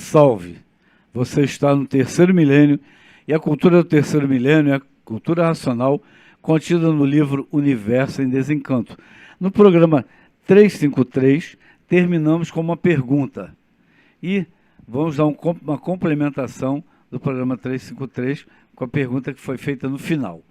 salve! Você está no terceiro milênio e a cultura do terceiro milênio é a cultura racional contida no livro Universo em Desencanto. No programa 353, terminamos com uma pergunta e vamos dar uma complementação do programa 353 com a pergunta que foi feita no final.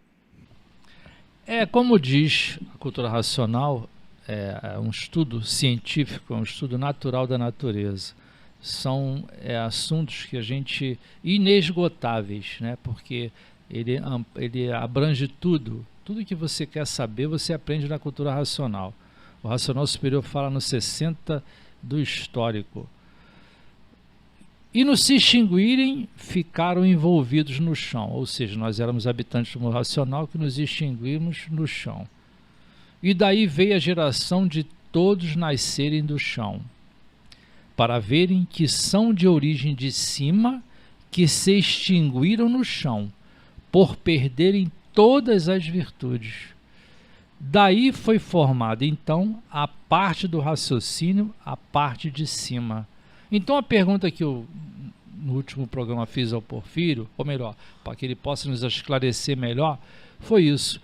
Como diz a cultura racional, é um estudo científico, é um estudo natural da natureza. São assuntos que a gente inesgotáveis, né? Porque ele abrange tudo que você quer saber, você aprende na cultura racional. O racional superior fala no 60 do histórico. E nos se extinguirem, ficaram envolvidos no chão, ou seja, nós éramos habitantes do mundo racional que nos extinguimos no chão. E daí veio a geração de todos nascerem do chão, para verem que são de origem de cima, que se extinguiram no chão, por perderem todas as virtudes. Daí foi formada, então, a parte do raciocínio, a parte de cima. Então a pergunta que eu, no último programa, fiz ao Porfírio, ou melhor, para que ele possa nos esclarecer melhor, foi isso.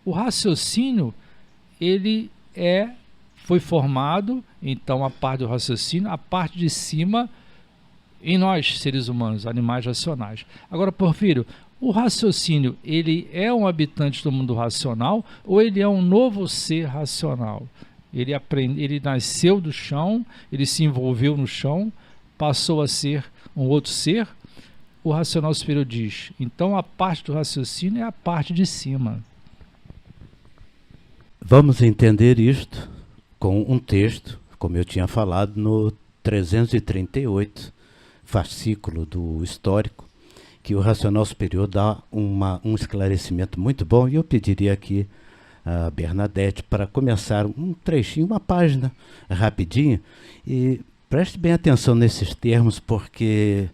O raciocínio, ele foi formado, então, a parte do raciocínio, a parte de cima, em nós, seres humanos, animais racionais. Agora, Porfírio, o raciocínio, ele é um habitante do mundo racional ou ele é um novo ser racional? Ele nasceu do chão, ele se envolveu no chão, passou a ser um outro ser. O racional superior diz, então a parte do raciocínio é a parte de cima. Vamos entender isto com um texto, como eu tinha falado, no 338, fascículo do histórico, que o racional superior dá um esclarecimento muito bom, e eu pediria aqui a Bernadette para começar um trechinho, uma página rapidinho, e preste bem atenção nesses termos, porque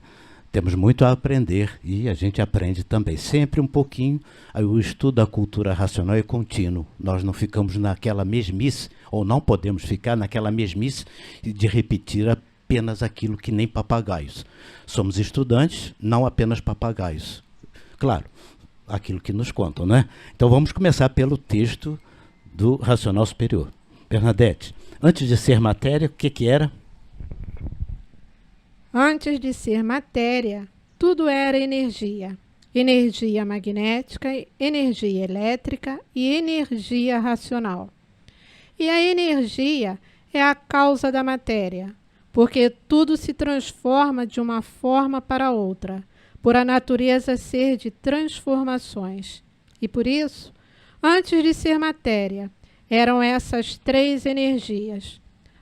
temos muito a aprender e a gente aprende também, sempre um pouquinho. O estudo da cultura racional é contínuo, nós não ficamos naquela mesmice, ou não podemos ficar naquela mesmice de repetir apenas aquilo que nem papagaios. Somos estudantes, não apenas papagaios. Claro, aquilo que nos contam, né? Então vamos começar pelo texto do racional superior. Bernadette, antes de ser matéria, o que era? Antes de ser matéria, tudo era energia. Energia magnética, energia elétrica e energia racional. E a energia é a causa da matéria, porque tudo se transforma de uma forma para outra, por a natureza ser de transformações. E por isso, antes de ser matéria, eram essas três energias.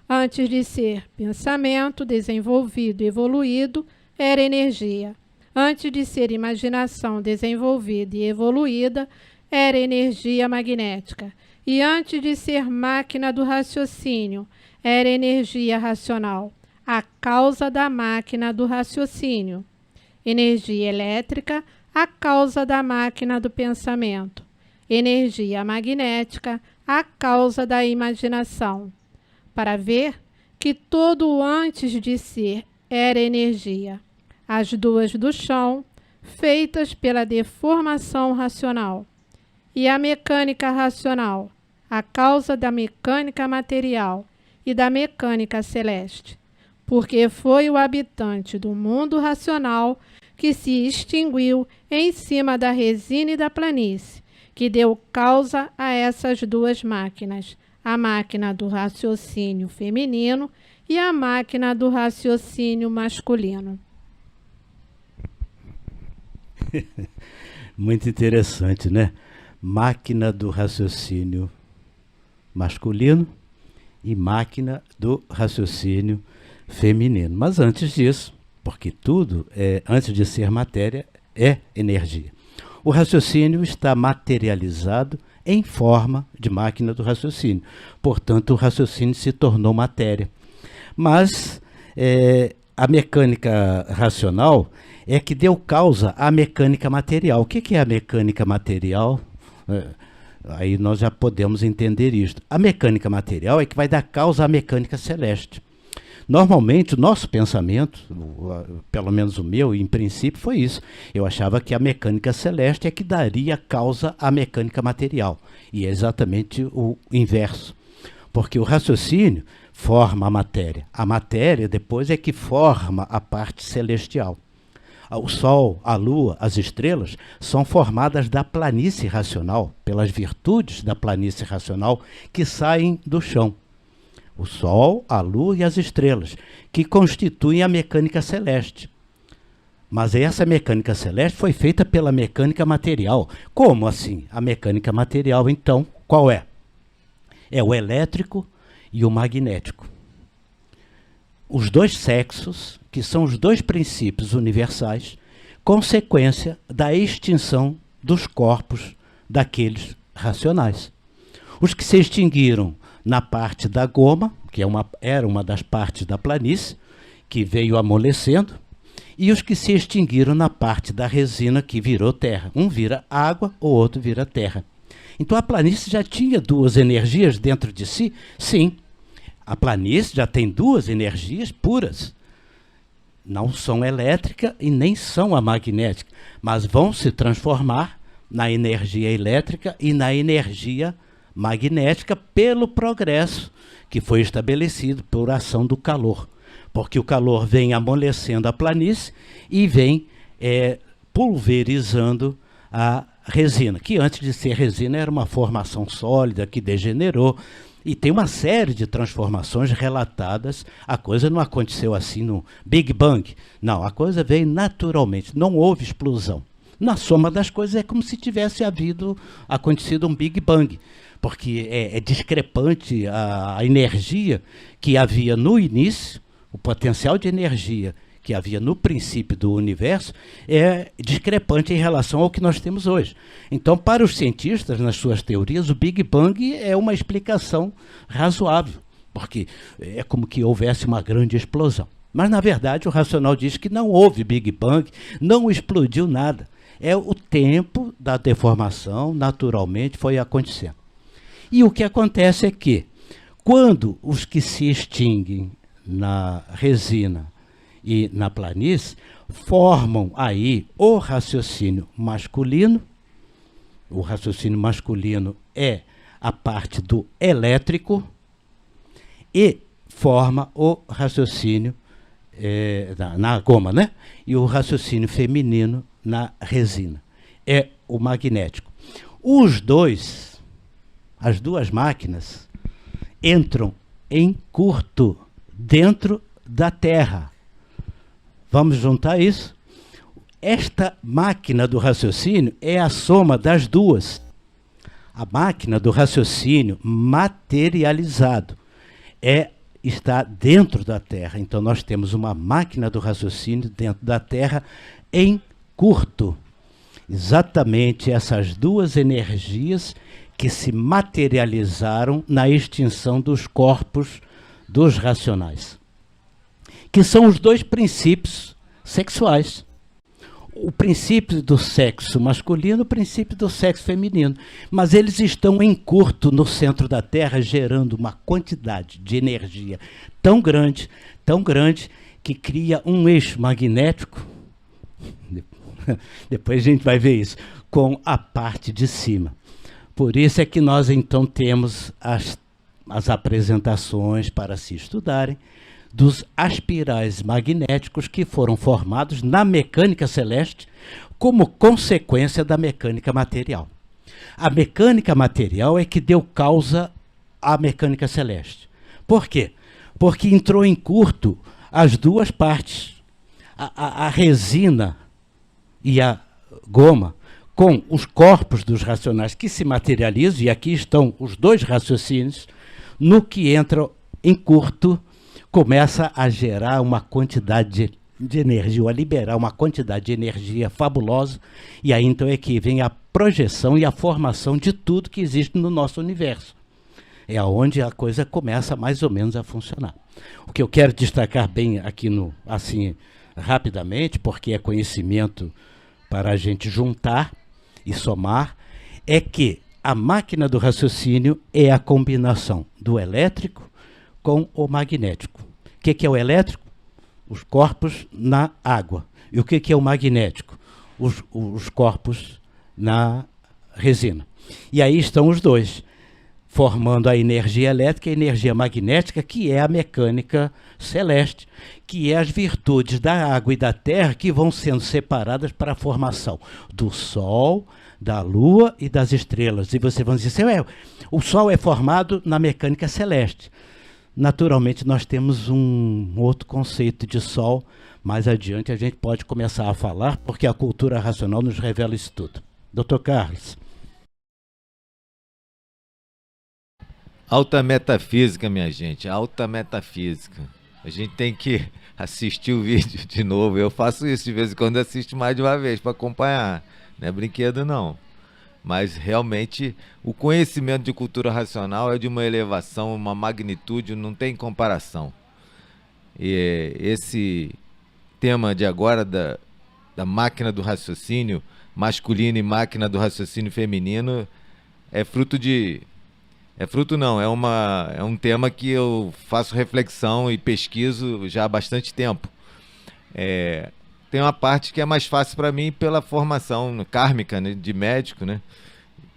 Antes de ser pensamento desenvolvido e evoluído, era energia. Antes de ser imaginação desenvolvida e evoluída, era energia magnética. E antes de ser máquina do raciocínio, era energia racional, a causa da máquina do raciocínio. Energia elétrica, a causa da máquina do pensamento. Energia magnética, a causa da imaginação. Para ver que todo antes de ser era energia. As duas do chão, feitas pela deformação racional. E a mecânica racional, a causa da mecânica material e da mecânica celeste. Porque foi o habitante do mundo racional que se extinguiu em cima da resina e da planície, que deu causa a essas duas máquinas, a máquina do raciocínio feminino e a máquina do raciocínio masculino. Muito interessante, né? Máquina do raciocínio masculino e máquina do raciocínio feminino. Mas antes disso, porque tudo, antes de ser matéria, é energia. O raciocínio está materializado em forma de máquina do raciocínio. Portanto, o raciocínio se tornou matéria. Mas a mecânica racional é que deu causa à mecânica material. O que é a mecânica material? Aí nós já podemos entender isto. A mecânica material é que vai dar causa à mecânica celeste. Normalmente, o nosso pensamento, pelo menos o meu, em princípio, foi isso. Eu achava que a mecânica celeste é que daria causa à mecânica material. E é exatamente o inverso. Porque o raciocínio forma a matéria. A matéria, depois, é que forma a parte celestial. O Sol, a Lua, as estrelas são formadas da planície racional, pelas virtudes da planície racional que saem do chão. O Sol, a Lua e as estrelas, que constituem a mecânica celeste. Mas essa mecânica celeste foi feita pela mecânica material. Como assim? A mecânica material, então, qual é? É o elétrico e o magnético. Os dois sexos, que são os dois princípios universais, consequência da extinção dos corpos daqueles racionais. Os que se extinguiram na parte da goma, que era uma das partes da planície, que veio amolecendo, e os que se extinguiram na parte da resina, que virou terra. Um vira água, o outro vira terra. Então a planície já tinha duas energias dentro de si? Sim. A planície já tem duas energias puras. Não são elétrica e nem são a magnética, mas vão se transformar na energia elétrica e na energia magnética pelo progresso que foi estabelecido por ação do calor. Porque o calor vem amolecendo a planície e vem pulverizando a resina, que antes de ser resina era uma formação sólida que degenerou. E tem uma série de transformações relatadas. A coisa não aconteceu assim no Big Bang. Não, a coisa veio naturalmente, não houve explosão. Na soma das coisas é como se tivesse acontecido um Big Bang, porque é discrepante a energia que havia no início, o potencial de energia que havia no princípio do universo é discrepante em relação ao que nós temos hoje. Então, para os cientistas, nas suas teorias, o Big Bang é uma explicação razoável, porque é como que houvesse uma grande explosão. Mas, na verdade, o racional diz que não houve Big Bang, não explodiu nada. É o tempo da deformação, naturalmente, foi acontecendo. E o que acontece é que, quando os que se extinguem na resina e na planície formam aí o raciocínio masculino. O raciocínio masculino é a parte do elétrico e forma o raciocínio na goma, né? E o raciocínio feminino na resina. É o magnético. As duas máquinas entram em curto dentro da Terra. Vamos juntar isso? Esta máquina do raciocínio é a soma das duas. A máquina do raciocínio materializado está dentro da Terra. Então, nós temos uma máquina do raciocínio dentro da Terra em curto. Exatamente essas duas energias que se materializaram na extinção dos corpos dos racionais, que são os dois princípios sexuais. O princípio do sexo masculino e o princípio do sexo feminino. Mas eles estão em curto no centro da Terra, gerando uma quantidade de energia tão grande, que cria um eixo magnético. Depois a gente vai ver isso, com a parte de cima. Por isso é que nós então temos as apresentações para se estudarem dos aspirais magnéticos que foram formados na mecânica celeste como consequência da mecânica material. A mecânica material é que deu causa à mecânica celeste. Por quê? Porque entrou em curto as duas partes, a resina e a goma, com os corpos dos racionais que se materializam, e aqui estão os dois raciocínios, no que entra em curto, começa a gerar uma quantidade de energia, ou a liberar uma quantidade de energia fabulosa, e aí então é que vem a projeção e a formação de tudo que existe no nosso universo. É onde a coisa começa mais ou menos a funcionar. O que eu quero destacar bem aqui, assim, rapidamente, porque é conhecimento para a gente juntar e somar, é que a máquina do raciocínio é a combinação do elétrico com o magnético, que é o elétrico? Os corpos na água. E o que é o magnético? Os corpos na resina. E aí estão os dois, formando a energia elétrica e a energia magnética, que é a mecânica celeste, que é as virtudes da água e da terra que vão sendo separadas para a formação do Sol, da Lua e das estrelas. E você vai dizer assim, o Sol é formado na mecânica celeste. Naturalmente, nós temos um outro conceito de Sol. Mais adiante a gente pode começar a falar, porque a cultura racional nos revela isso tudo. Dr. Carlos. Alta metafísica, minha gente, alta metafísica. A gente tem que assistir o vídeo de novo. Eu faço isso de vez em quando, assisto mais de uma vez para acompanhar. Não é brinquedo, não. Mas realmente o conhecimento de cultura racional é de uma elevação, uma magnitude, não tem comparação. E esse tema de agora da máquina do raciocínio masculino e máquina do raciocínio feminino é fruto de... É fruto não, é um tema que eu faço reflexão e pesquiso já há bastante tempo. Tem uma parte que é mais fácil para mim pela formação kármica, né, de médico, né?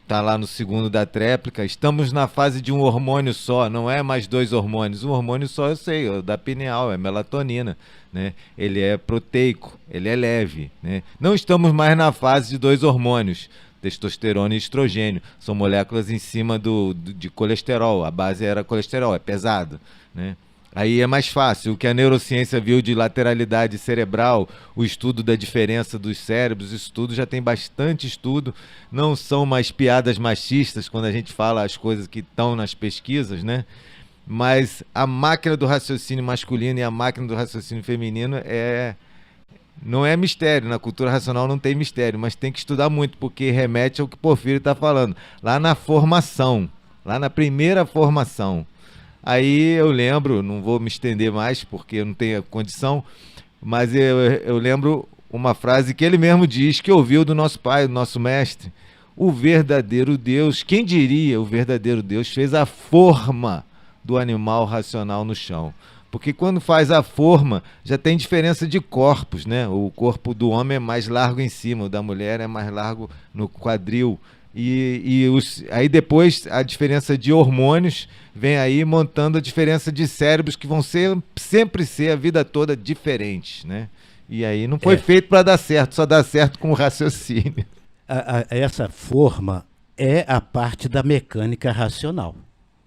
Tá lá no segundo da tréplica. Estamos na fase de um hormônio só, não é mais 2 hormônios. Um hormônio só eu sei, o da pineal, é melatonina, né? Ele é proteico, ele é leve, né? Não estamos mais na fase de 2 hormônios, testosterona e estrogênio. São moléculas em cima de colesterol. A base era colesterol, é pesado, né? Aí é mais fácil. O que a neurociência viu de lateralidade cerebral, o estudo da diferença dos cérebros, isso tudo já tem bastante estudo. Não são mais piadas machistas quando a gente fala as coisas que estão nas pesquisas, né? Mas a máquina do raciocínio masculino e a máquina do raciocínio feminino não é mistério. Na cultura racional não tem mistério, mas tem que estudar muito, porque remete ao que Porfírio está falando. Lá na formação, lá na primeira formação. Aí eu lembro, não vou me estender mais porque eu não tenho condição, mas eu lembro uma frase que ele mesmo diz, que ouviu do nosso pai, do nosso mestre. O verdadeiro Deus, quem diria, o verdadeiro Deus fez a forma do animal racional no chão. Porque quando faz a forma, já tem diferença de corpos, né? O corpo do homem é mais largo em cima, o da mulher é mais largo no quadril. Aí depois a diferença de hormônios vem aí montando a diferença de cérebros que vão sempre ser a vida toda diferentes, né? E aí não foi feito para dar certo, só dá certo com o raciocínio. Essa forma é a parte da mecânica racional,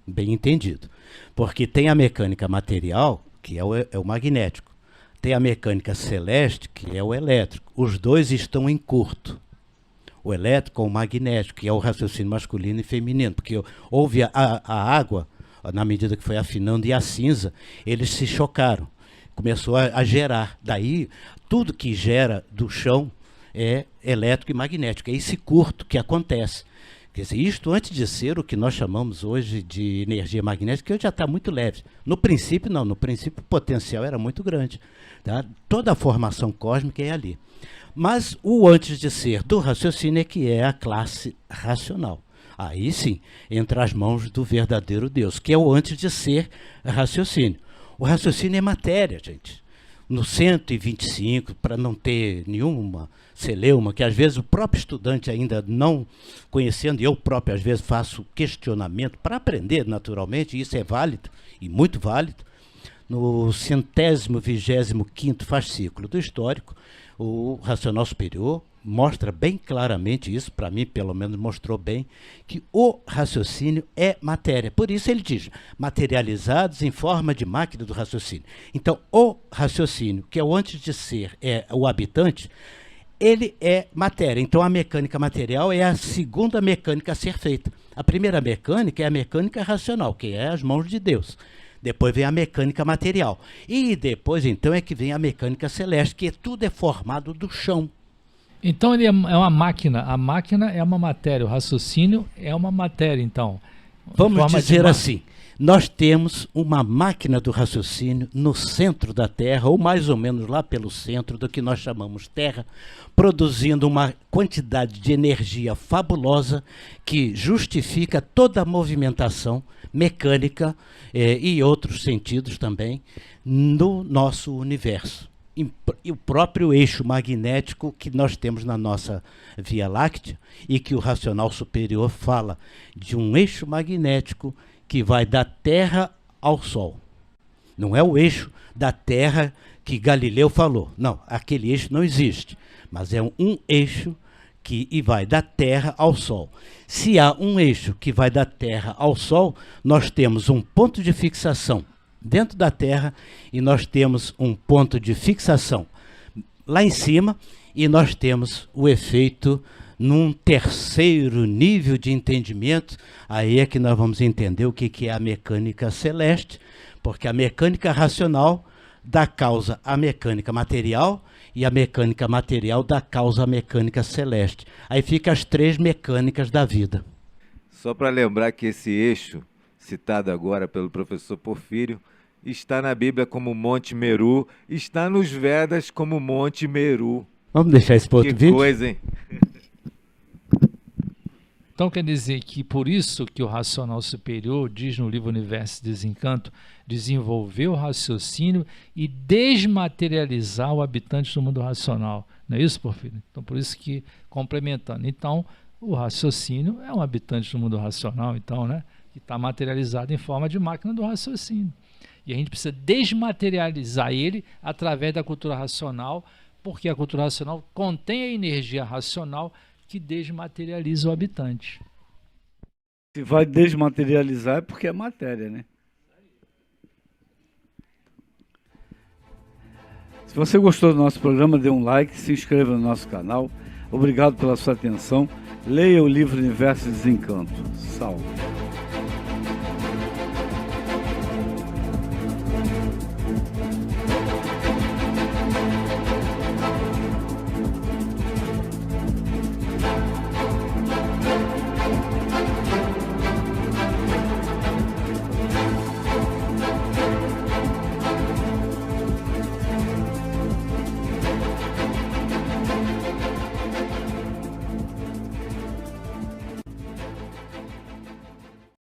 bem entendido. Porque tem a mecânica material, que é o magnético. Tem a mecânica celeste, que é o elétrico. Os dois estão em curto. O elétrico ou o magnético, que é o raciocínio masculino e feminino, porque houve a água, na medida que foi afinando, e a cinza, eles se chocaram, começou a gerar. Daí, tudo que gera do chão é elétrico e magnético, é esse curto que acontece. Quer dizer, isto antes de ser o que nós chamamos hoje de energia magnética, que hoje já está muito leve. No princípio, não, no princípio o potencial era muito grande. Tá? Toda a formação cósmica é ali. Mas o antes de ser do raciocínio é que é a classe racional. Aí sim, entra as mãos do verdadeiro Deus, que é o antes de ser raciocínio. O raciocínio é matéria, gente. No 125, para não ter nenhuma celeuma, que às vezes o próprio estudante ainda não conhecendo, e eu próprio às vezes faço questionamento para aprender naturalmente, e isso é válido, e muito válido. No 125º fascículo do Histórico, o Racional Superior mostra bem claramente isso, para mim pelo menos mostrou bem, que o raciocínio é matéria. Por isso ele diz, materializados em forma de máquina do raciocínio. Então o raciocínio, que é o antes de ser, é o habitante, ele é matéria. Então a mecânica material é a segunda mecânica a ser feita. A primeira mecânica é a mecânica racional, que é as mãos de Deus. Depois vem a mecânica material. E depois, então, é que vem a mecânica celeste, que tudo é formado do chão. Então ele é uma máquina. A máquina é uma matéria. O raciocínio é uma matéria, então. Vamos forma dizer de assim, nós temos uma máquina do raciocínio no centro da Terra, ou mais ou menos lá pelo centro do que nós chamamos Terra, produzindo uma quantidade de energia fabulosa que justifica toda a movimentação mecânica e outros sentidos também no nosso universo. E o próprio eixo magnético que nós temos na nossa Via Láctea e que o racional superior fala de um eixo magnético que vai da Terra ao Sol. Não é o eixo da Terra que Galileu falou. Não, aquele eixo não existe. Mas é um eixo que vai da Terra ao Sol. Se há um eixo que vai da Terra ao Sol, nós temos um ponto de fixação dentro da Terra e nós temos um ponto de fixação lá em cima e nós temos o efeito num terceiro nível de entendimento. Aí é que nós vamos entender o que é a mecânica celeste, porque a mecânica racional dá causa à mecânica material e a mecânica material dá causa à mecânica celeste. Aí fica as três mecânicas da vida. Só para lembrar que esse eixo, citado agora pelo professor Porfírio, está na Bíblia como Monte Meru, está nos Vedas como Monte Meru. Vamos deixar isso para outro vídeo? Que coisa, hein? Então quer dizer que por isso que o racional superior diz no livro Universo e Desencanto, desenvolver o raciocínio e desmaterializar o habitante do mundo racional. Não é isso, Porfírio? Então por isso que, complementando, então o raciocínio é um habitante do mundo racional, então, né? Que está materializado em forma de máquina do raciocínio. E a gente precisa desmaterializar ele através da cultura racional, porque a cultura racional contém a energia racional que desmaterializa o habitante. Se vai desmaterializar é porque é matéria, né? Se você gostou do nosso programa, dê um like, se inscreva no nosso canal. Obrigado pela sua atenção. Leia o livro Universo e Desencanto. Salve!